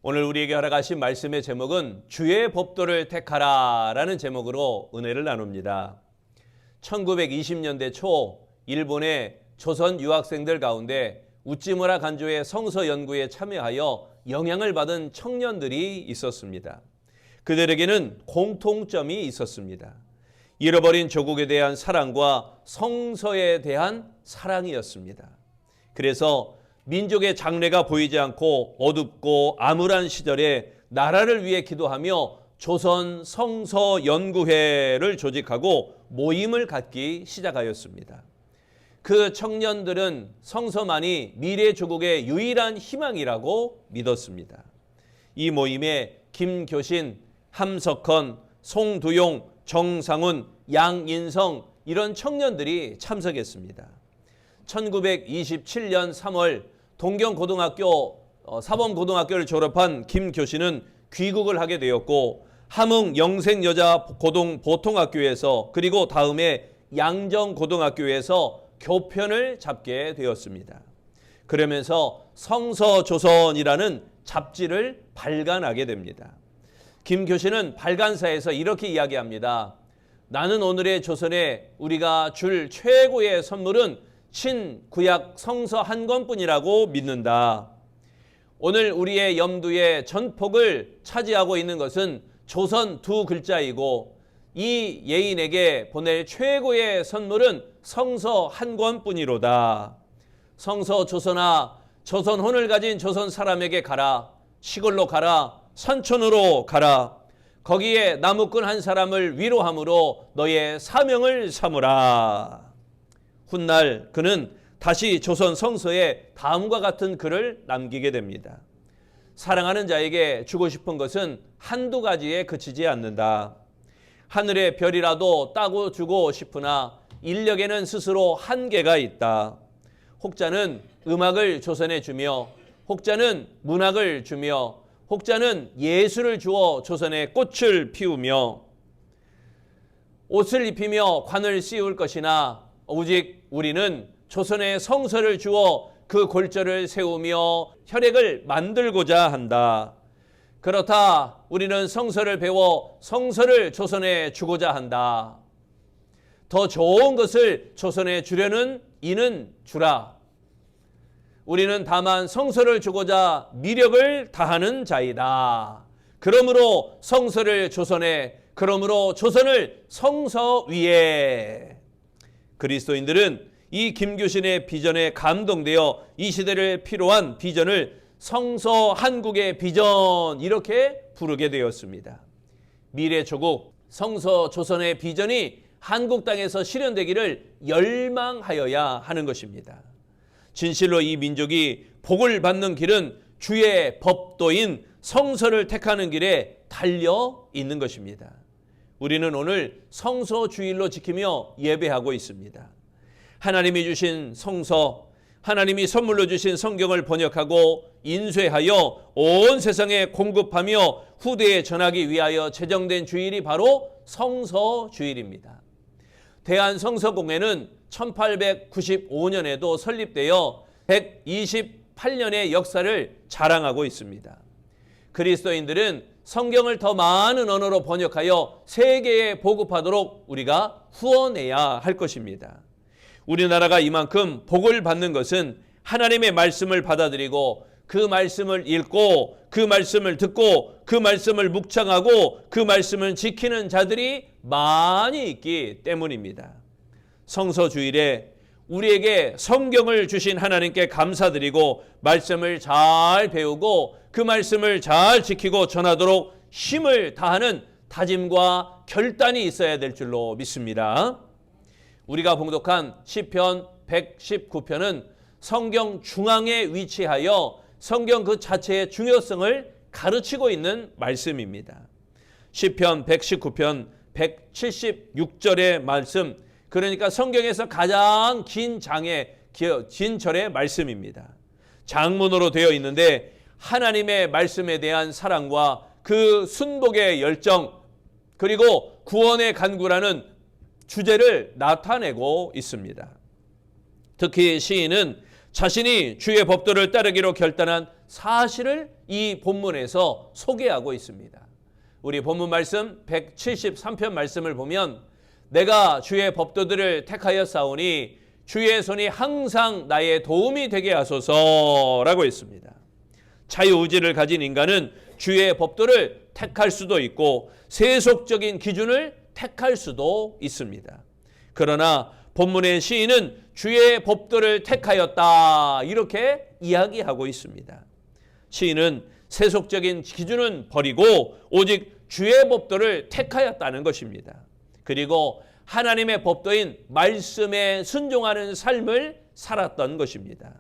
오늘 우리에게 허락하신 말씀의 제목은 주의 법도를 택하라 라는 제목으로 은혜를 나눕니다. 1920년대 초 일본의 조선 유학생들 가운데 우찌무라 간조의 성서 연구에 참여하여 영향을 받은 청년들이 있었습니다. 그들에게는 공통점이 있었습니다. 잃어버린 조국에 대한 사랑과 성서에 대한 사랑이었습니다. 그래서 민족의 장래가 보이지 않고 어둡고 암울한 시절에 나라를 위해 기도하며 조선 성서 연구회를 조직하고 모임을 갖기 시작하였습니다. 그 청년들은 성서만이 미래 조국의 유일한 희망이라고 믿었습니다. 이 모임에 김교신, 함석헌, 송두용, 정상훈, 양인성 이런 청년들이 참석했습니다. 1927년 3월 동경고등학교 사범고등학교를 졸업한 김교신은 귀국을 하게 되었고 함흥 영생여자고등보통학교에서 그리고 다음에 양정고등학교에서 교편을 잡게 되었습니다. 그러면서 성서조선이라는 잡지를 발간하게 됩니다. 김교신은 발간사에서 이렇게 이야기합니다. 나는 오늘의 조선에 우리가 줄 최고의 선물은 신구약 성서 한 권뿐이라고 믿는다. 오늘 우리의 염두에 전폭을 차지하고 있는 것은 조선 두 글자이고 이 예인에게 보낼 최고의 선물은 성서 한 권뿐이로다. 성서 조선아, 조선혼을 가진 조선 사람에게 가라. 시골로 가라. 산촌으로 가라. 거기에 나무꾼 한 사람을 위로함으로 너의 사명을 삼으라. 훗날 그는 다시 조선 성서에 다음과 같은 글을 남기게 됩니다. 사랑하는 자에게 주고 싶은 것은 한두 가지에 그치지 않는다. 하늘의 별이라도 따고 주고 싶으나 인력에는 스스로 한계가 있다. 혹자는 음악을 조선에 주며 혹자는 문학을 주며 혹자는 예술을 주어 조선에 꽃을 피우며 옷을 입히며 관을 씌울 것이나 오직 우리는 조선의 성서를 주어 그 골절을 세우며 혈액을 만들고자 한다. 그렇다. 우리는 성서를 배워 성서를 조선에 주고자 한다. 더 좋은 것을 조선에 주려는 이는 주라. 우리는 다만 성서를 주고자 미력을 다하는 자이다. 그러므로 성서를 조선에, 그러므로 조선을 성서 위에. 그리스도인들은 이 김교신의 비전에 감동되어 이 시대를 필요한 비전을 성서 한국의 비전 이렇게 부르게 되었습니다. 미래 조국 성서 조선의 비전이 한국 땅에서 실현되기를 열망하여야 하는 것입니다. 진실로 이 민족이 복을 받는 길은 주의 법도인 성서를 택하는 길에 달려 있는 것입니다. 우리는 오늘 성서 주일로 지키며 예배하고 있습니다. 하나님이 주신 성서, 하나님이 선물로 주신 성경을 번역하고 인쇄하여 온 세상에 공급하며 후대에 전하기 위하여 제정된 주일이 바로 성서 주일입니다. 대한성서공회는 1895년에도 설립되어 128년의 역사를 자랑하고 있습니다. 그리스도인들은 성경을 더 많은 언어로 번역하여 세계에 보급하도록 우리가 후원해야 할 것입니다. 우리나라가 이만큼 복을 받는 것은 하나님의 말씀을 받아들이고 그 말씀을 읽고 그 말씀을 듣고 그 말씀을 묵상하고 그 말씀을 지키는 자들이 많이 있기 때문입니다. 성서주일에 우리에게 성경을 주신 하나님께 감사드리고 말씀을 잘 배우고 그 말씀을 잘 지키고 전하도록 힘을 다하는 다짐과 결단이 있어야 될 줄로 믿습니다. 우리가 봉독한 시편 119편은 성경 중앙에 위치하여 성경 그 자체의 중요성을 가르치고 있는 말씀입니다. 시편 119편 176절의 말씀, 그러니까 성경에서 가장 긴 절의 말씀입니다. 장문으로 되어 있는데 하나님의 말씀에 대한 사랑과 그 순복의 열정 그리고 구원의 간구라는 주제를 나타내고 있습니다. 특히 시인은 자신이 주의 법도를 따르기로 결단한 사실을 이 본문에서 소개하고 있습니다. 우리 본문 말씀 173편 말씀을 보면 내가 주의 법도들을 택하여 싸우니 주의 손이 항상 나의 도움이 되게 하소서라고 했습니다. 자유의지를 가진 인간은 주의 법도를 택할 수도 있고 세속적인 기준을 택할 수도 있습니다. 그러나 본문의 시인은 주의 법도를 택하였다 이렇게 이야기하고 있습니다. 시인은 세속적인 기준은 버리고 오직 주의 법도를 택하였다는 것입니다. 그리고 하나님의 법도인 말씀에 순종하는 삶을 살았던 것입니다.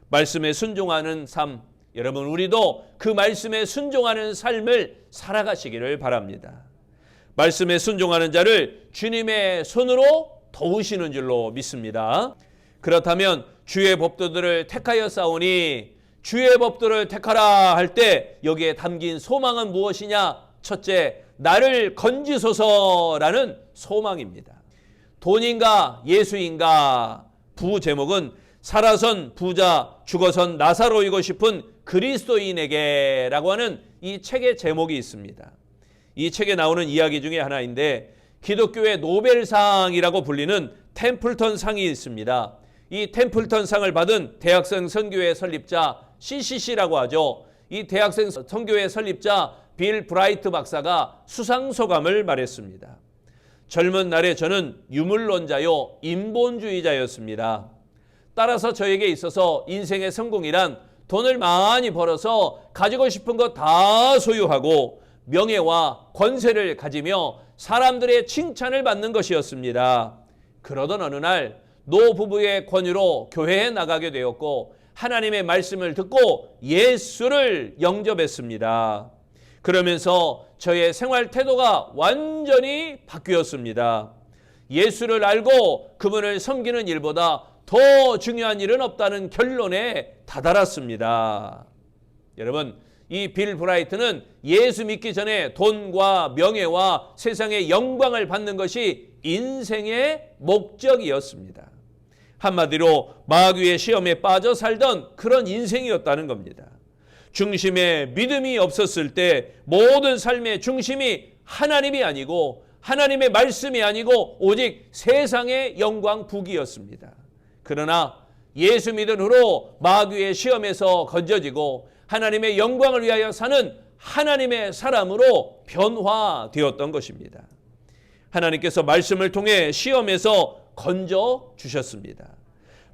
말씀에 순종하는 삶, 여러분 우리도 그 말씀에 순종하는 삶을 살아가시기를 바랍니다. 말씀에 순종하는 자를 주님의 손으로 도우시는 줄로 믿습니다. 그렇다면 주의 법도들을 택하여 싸우니 주의 법도를 택하라 할 때 여기에 담긴 소망은 무엇이냐? 첫째, 나를 건지소서라는 소망입니다. 돈인가 예수인가 부제목은 살아선 부자 죽어선 나사로이고 싶은 그리스도인에게 라고 하는 이 책의 제목이 있습니다. 이 책에 나오는 이야기 중에 하나인데 기독교의 노벨상이라고 불리는 템플턴 상이 있습니다. 이 템플턴 상을 받은 대학생 선교회 설립자 CCC라고 하죠. 이 대학생 선교회 설립자 빌 브라이트 박사가 수상소감을 말했습니다. 젊은 날에 저는 유물론자요 인본주의자였습니다. 따라서 저에게 있어서 인생의 성공이란 돈을 많이 벌어서 가지고 싶은 것 다 소유하고 명예와 권세를 가지며 사람들의 칭찬을 받는 것이었습니다. 그러던 어느 날 노부부의 권유로 교회에 나가게 되었고 하나님의 말씀을 듣고 예수를 영접했습니다. 그러면서 저의 생활 태도가 완전히 바뀌었습니다. 예수를 알고 그분을 섬기는 일보다 더 중요한 일은 없다는 결론에 다다랐습니다. 여러분, 이 빌 브라이트는 예수 믿기 전에 돈과 명예와 세상의 영광을 받는 것이 인생의 목적이었습니다. 한마디로 마귀의 시험에 빠져 살던 그런 인생이었다는 겁니다. 중심에 믿음이 없었을 때 모든 삶의 중심이 하나님이 아니고 하나님의 말씀이 아니고 오직 세상의 영광 부귀였습니다. 그러나 예수 믿은 후로 마귀의 시험에서 건져지고 하나님의 영광을 위하여 사는 하나님의 사람으로 변화되었던 것입니다. 하나님께서 말씀을 통해 시험에서 건져 주셨습니다.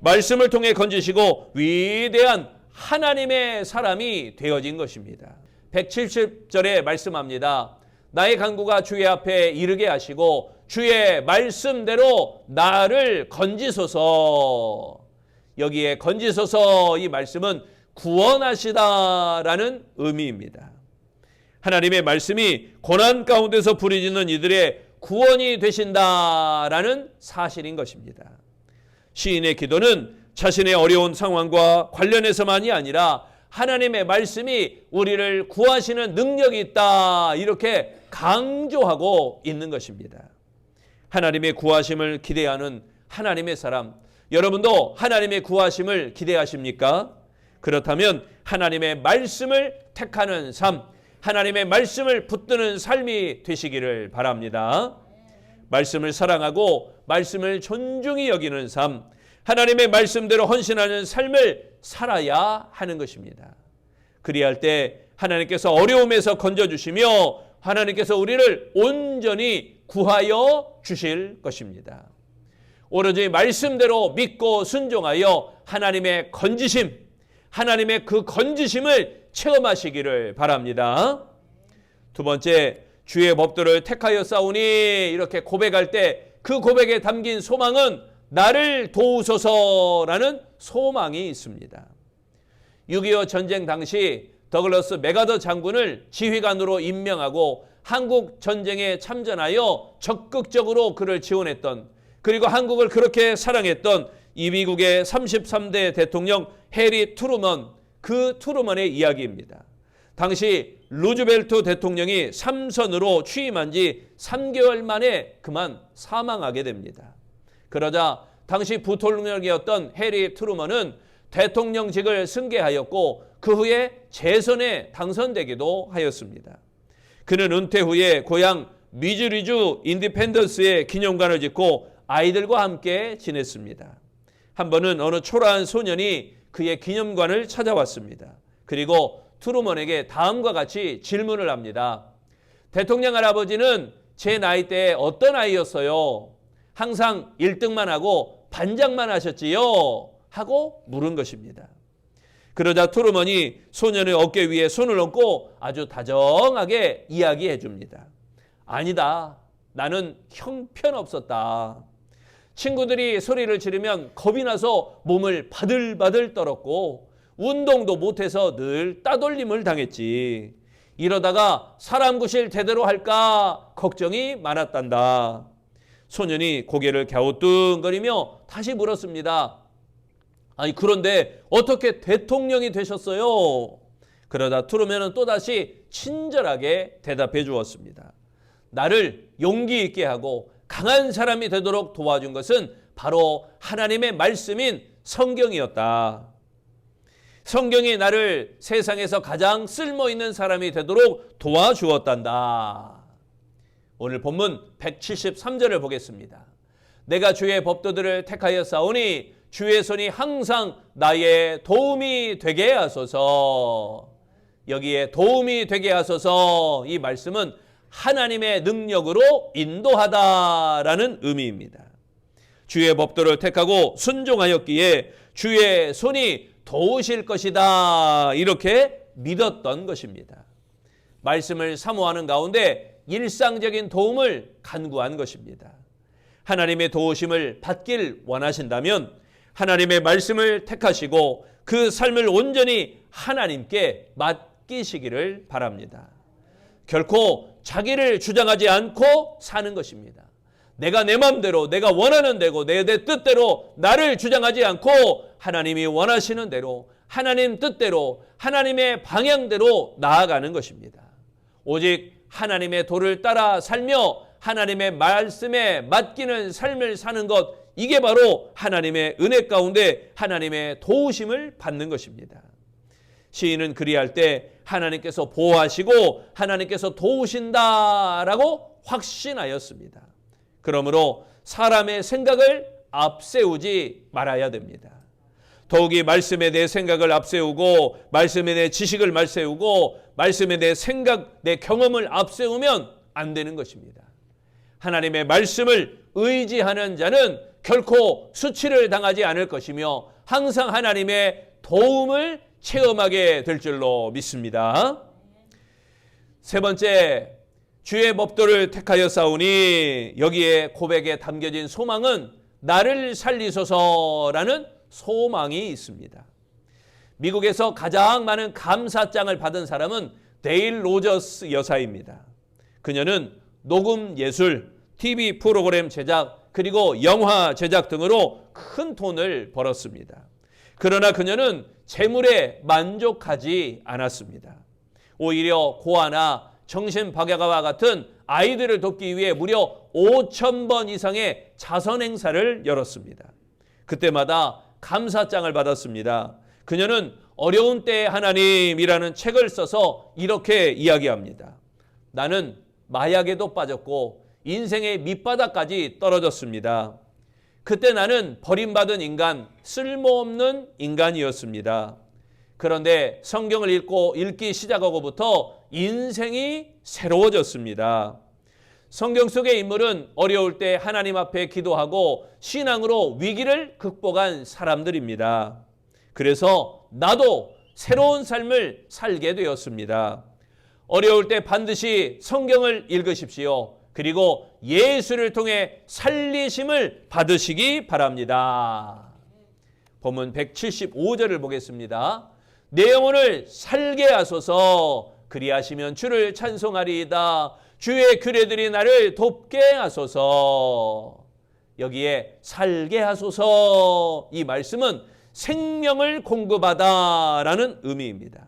말씀을 통해 건지시고 위대한 하나님의 사람이 되어진 것입니다. 170절에 말씀합니다. 나의 간구가 주의 앞에 이르게 하시고 주의 말씀대로 나를 건지소서. 여기에 건지소서 이 말씀은 구원하시다라는 의미입니다. 하나님의 말씀이 고난 가운데서 부르짖는 이들의 구원이 되신다라는 사실인 것입니다. 시인의 기도는 자신의 어려운 상황과 관련해서만이 아니라 하나님의 말씀이 우리를 구하시는 능력이 있다 이렇게 강조하고 있는 것입니다. 하나님의 구하심을 기대하는 하나님의 사람, 여러분도 하나님의 구하심을 기대하십니까? 그렇다면 하나님의 말씀을 택하는 삶, 하나님의 말씀을 붙드는 삶이 되시기를 바랍니다. 말씀을 사랑하고 말씀을 존중히 여기는 삶, 하나님의 말씀대로 헌신하는 삶을 살아야 하는 것입니다. 그리할 때 하나님께서 어려움에서 건져주시며 하나님께서 우리를 온전히 구하여 주실 것입니다. 오로지 말씀대로 믿고 순종하여 하나님의 건지심, 하나님의 그 건지심을 체험하시기를 바랍니다. 두 번째, 주의 법도를 택하여 싸우니 이렇게 고백할 때 그 고백에 담긴 소망은 나를 도우소서라는 소망이 있습니다. 6.25 전쟁 당시 더글러스 맥아더 장군을 지휘관으로 임명하고 한국 전쟁에 참전하여 적극적으로 그를 지원했던, 그리고 한국을 그렇게 사랑했던 이 미국의 33대 대통령 해리 트루먼, 그 트루먼의 이야기입니다. 당시 루즈벨트 대통령이 3선으로 취임한 지 3개월 만에 그만 사망하게 됩니다. 그러자 당시 부통령이었던 해리 트루먼은 대통령직을 승계하였고 그 후에 재선에 당선되기도 하였습니다. 그는 은퇴 후에 고향 미주리주 인디펜던스에 기념관을 짓고 아이들과 함께 지냈습니다. 한 번은 어느 초라한 소년이 그의 기념관을 찾아왔습니다. 그리고 트루먼에게 다음과 같이 질문을 합니다. 대통령 할아버지는 제 나이 때에 어떤 아이였어요? 항상 1등만 하고 반장만 하셨지요? 하고 물은 것입니다. 그러자 트루먼이 소년의 어깨 위에 손을 얹고 아주 다정하게 이야기해 줍니다. 아니다. 나는 형편없었다. 친구들이 소리를 지르면 겁이 나서 몸을 바들바들 떨었고 운동도 못해서 늘 따돌림을 당했지. 이러다가 사람 구실 제대로 할까 걱정이 많았단다. 소년이 고개를 갸우뚱거리며 다시 물었습니다. 아니 그런데 어떻게 대통령이 되셨어요? 그러다 트루먼은 또다시 친절하게 대답해 주었습니다. 나를 용기 있게 하고 강한 사람이 되도록 도와준 것은 바로 하나님의 말씀인 성경이었다. 성경이 나를 세상에서 가장 쓸모있는 사람이 되도록 도와주었단다. 오늘 본문 173절을 보겠습니다. 내가 주의 법도들을 택하여 싸우니 주의 손이 항상 나의 도움이 되게 하소서. 여기에 도움이 되게 하소서, 이 말씀은 하나님의 능력으로 인도하다라는 의미입니다. 주의 법도를 택하고 순종하였기에 주의 손이 도우실 것이다, 이렇게 믿었던 것입니다. 말씀을 사모하는 가운데 일상적인 도움을 간구한 것입니다. 하나님의 도우심을 받길 원하신다면 하나님의 말씀을 택하시고 그 삶을 온전히 하나님께 맡기시기를 바랍니다. 결코 자기를 주장하지 않고 사는 것입니다. 내가 내 마음대로, 내가 원하는 대로, 내 뜻대로 나를 주장하지 않고 하나님이 원하시는 대로, 하나님 뜻대로, 하나님의 방향대로 나아가는 것입니다. 오직 하나님의 도를 따라 살며 하나님의 말씀에 맡기는 삶을 사는 것, 이게 바로 하나님의 은혜 가운데 하나님의 도우심을 받는 것입니다. 시인은 그리할 때 하나님께서 보호하시고 하나님께서 도우신다라고 확신하였습니다. 그러므로 사람의 생각을 앞세우지 말아야 됩니다. 더욱이 말씀에 대해 생각을 앞세우고 말씀에 대해 지식을 앞세우고 말씀에 대해 생각, 내 경험을 앞세우면 안 되는 것입니다. 하나님의 말씀을 의지하는 자는 결코 수치를 당하지 않을 것이며 항상 하나님의 도움을 체험하게 될 줄로 믿습니다. 세 번째, 주의 법도를 택하여 싸우니, 여기에 고백에 담겨진 소망은 나를 살리소서라는 소망이 있습니다. 미국에서 가장 많은 감사장을 받은 사람은 데일 로저스 여사입니다. 그녀는 녹음 예술, TV 프로그램 제작, 그리고 영화 제작 등으로 큰 돈을 벌었습니다. 그러나 그녀는 재물에 만족하지 않았습니다. 오히려 고아나 정신박약아와 같은 아이들을 돕기 위해 무려 5,000번 이상의 자선 행사를 열었습니다. 그때마다 감사장을 받았습니다. 그녀는 어려운 때의 하나님이라는 책을 써서 이렇게 이야기합니다. 나는 마약에도 빠졌고 인생의 밑바닥까지 떨어졌습니다. 그때 나는 버림받은 인간, 쓸모없는 인간이었습니다. 그런데 성경을 읽기 시작하고부터 인생이 새로워졌습니다. 성경 속의 인물은 어려울 때 하나님 앞에 기도하고 신앙으로 위기를 극복한 사람들입니다. 그래서 나도 새로운 삶을 살게 되었습니다. 어려울 때 반드시 성경을 읽으십시오. 그리고 예수를 통해 살리심을 받으시기 바랍니다. 본문 175절을 보겠습니다. 내 영혼을 살게 하소서. 그리하시면 주를 찬송하리이다. 주의 규례들이 나를 돕게 하소서. 여기에 살게 하소서, 이 말씀은 생명을 공급하다라는 의미입니다.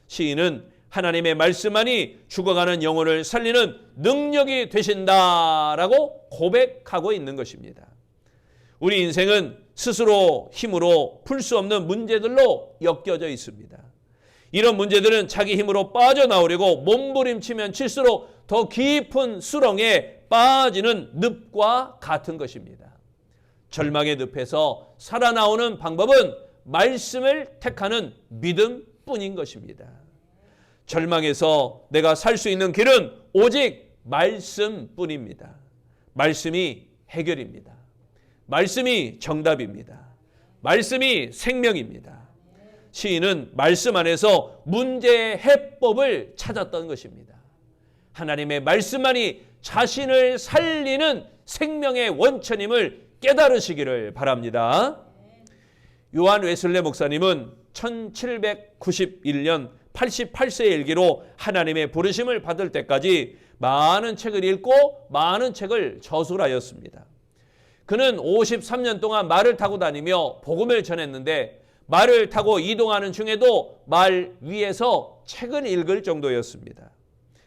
시인은 하나님의 말씀만이 죽어가는 영혼을 살리는 능력이 되신다라고 고백하고 있는 것입니다. 우리 인생은 스스로 힘으로 풀 수 없는 문제들로 엮여져 있습니다. 이런 문제들은 자기 힘으로 빠져나오려고 몸부림치면 칠수록 더 깊은 수렁에 빠지는 늪과 같은 것입니다. 절망의 늪에서 살아나오는 방법은 말씀을 택하는 믿음뿐인 것입니다. 절망에서 내가 살 수 있는 길은 오직 말씀뿐입니다. 말씀이 해결입니다. 말씀이 정답입니다. 말씀이 생명입니다. 시인은 말씀 안에서 문제의 해법을 찾았던 것입니다. 하나님의 말씀만이 자신을 살리는 생명의 원천임을 깨달으시기를 바랍니다. 요한 웨슬레 목사님은 1791년 88세의 일기로 하나님의 부르심을 받을 때까지 많은 책을 읽고 많은 책을 저술하였습니다. 그는 53년 동안 말을 타고 다니며 복음을 전했는데 말을 타고 이동하는 중에도 말 위에서 책을 읽을 정도였습니다.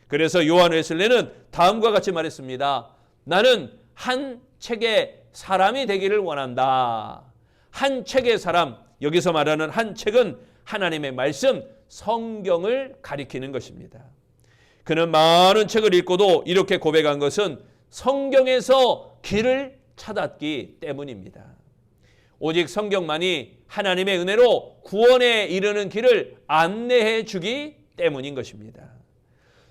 그래서 요한 웨슬레는 다음과 같이 말했습니다. 나는 한 책의 사람이 되기를 원한다. 한 책의 사람, 여기서 말하는 한 책은 하나님의 말씀, 성경을 가리키는 것입니다. 그는 많은 책을 읽고도 이렇게 고백한 것은 성경에서 길을 찾았기 때문입니다. 오직 성경만이 하나님의 은혜로 구원에 이르는 길을 안내해 주기 때문인 것입니다.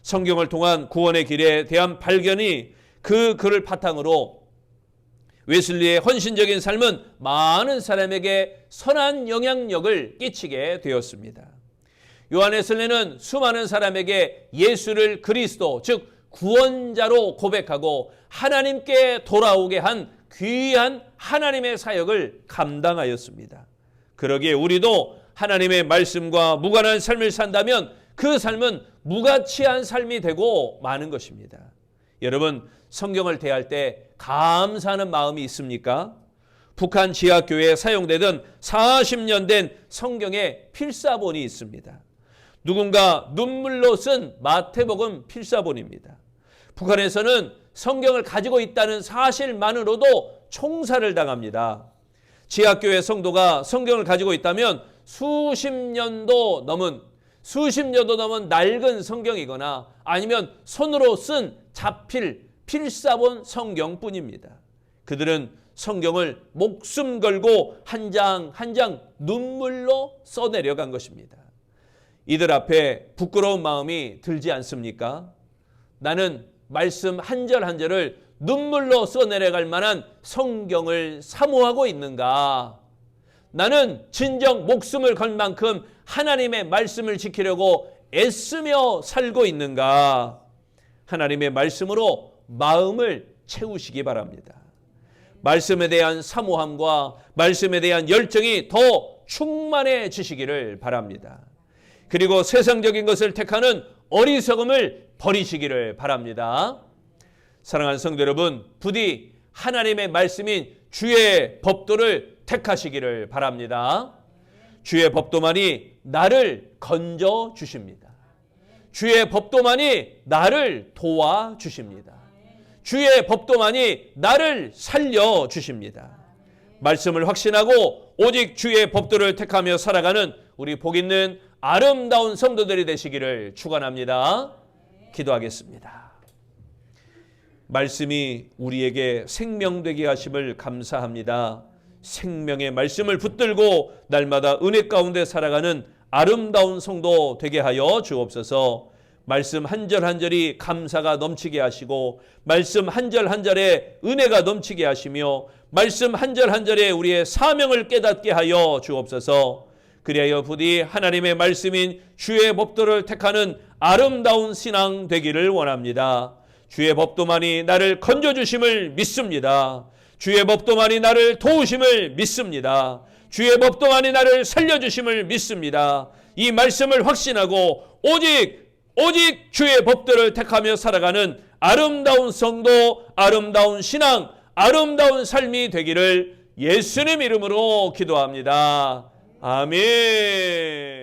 성경을 통한 구원의 길에 대한 발견이 그 글을 바탕으로 웨슬리의 헌신적인 삶은 많은 사람에게 선한 영향력을 끼치게 되었습니다. 요한 웨슬리는 수많은 사람에게 예수를 그리스도, 즉 구원자로 고백하고 하나님께 돌아오게 한 귀한 하나님의 사역을 감당하였습니다. 그러기에 우리도 하나님의 말씀과 무관한 삶을 산다면 그 삶은 무가치한 삶이 되고 마는 것입니다. 여러분, 성경을 대할 때 감사하는 마음이 있습니까? 북한 지하교회에 사용되던 40년 된 성경의 필사본이 있습니다. 누군가 눈물로 쓴 마태복음 필사본입니다. 북한에서는 성경을 가지고 있다는 사실만으로도 총살을 당합니다. 지하교회 성도가 성경을 가지고 있다면 수십 년도 넘은 낡은 성경이거나 아니면 손으로 쓴 자필 필사본 성경뿐입니다. 그들은 성경을 목숨 걸고 한 장 한 장 눈물로 써내려간 것입니다. 이들 앞에 부끄러운 마음이 들지 않습니까? 나는 말씀 한 절 한 절을 눈물로 써내려갈 만한 성경을 사모하고 있는가? 나는 진정 목숨을 걸 만큼 하나님의 말씀을 지키려고 애쓰며 살고 있는가? 하나님의 말씀으로 마음을 채우시기 바랍니다. 말씀에 대한 사모함과 말씀에 대한 열정이 더 충만해지시기를 바랍니다. 그리고 세상적인 것을 택하는 어리석음을 버리시기를 바랍니다. 사랑하는 성도 여러분, 부디 하나님의 말씀인 주의 법도를 택하시기를 바랍니다. 주의 법도만이 나를 건져 주십니다. 주의 법도만이 나를 도와 주십니다. 주의 법도만이 나를 살려 주십니다. 말씀을 확신하고 오직 주의 법도를 택하며 살아가는 우리 복 있는 아름다운 성도들이 되시기를 축원합니다. 기도하겠습니다. 말씀이 우리에게 생명되게 하심을 감사합니다. 생명의 말씀을 붙들고 날마다 은혜 가운데 살아가는 아름다운 성도 되게 하여 주옵소서. 말씀 한 절 한 절이 감사가 넘치게 하시고 말씀 한 절 한 절에 은혜가 넘치게 하시며 말씀 한 절 한 절에 우리의 사명을 깨닫게 하여 주옵소서. 그리하여 부디 하나님의 말씀인 주의 법도를 택하는 아름다운 신앙 되기를 원합니다. 주의 법도만이 나를 건져주심을 믿습니다. 주의 법도만이 나를 도우심을 믿습니다. 주의 법도만이 나를 살려주심을 믿습니다. 이 말씀을 확신하고 오직 주의 법도를 택하며 살아가는 아름다운 성도, 아름다운 신앙, 아름다운 삶이 되기를 예수님 이름으로 기도합니다. 아멘.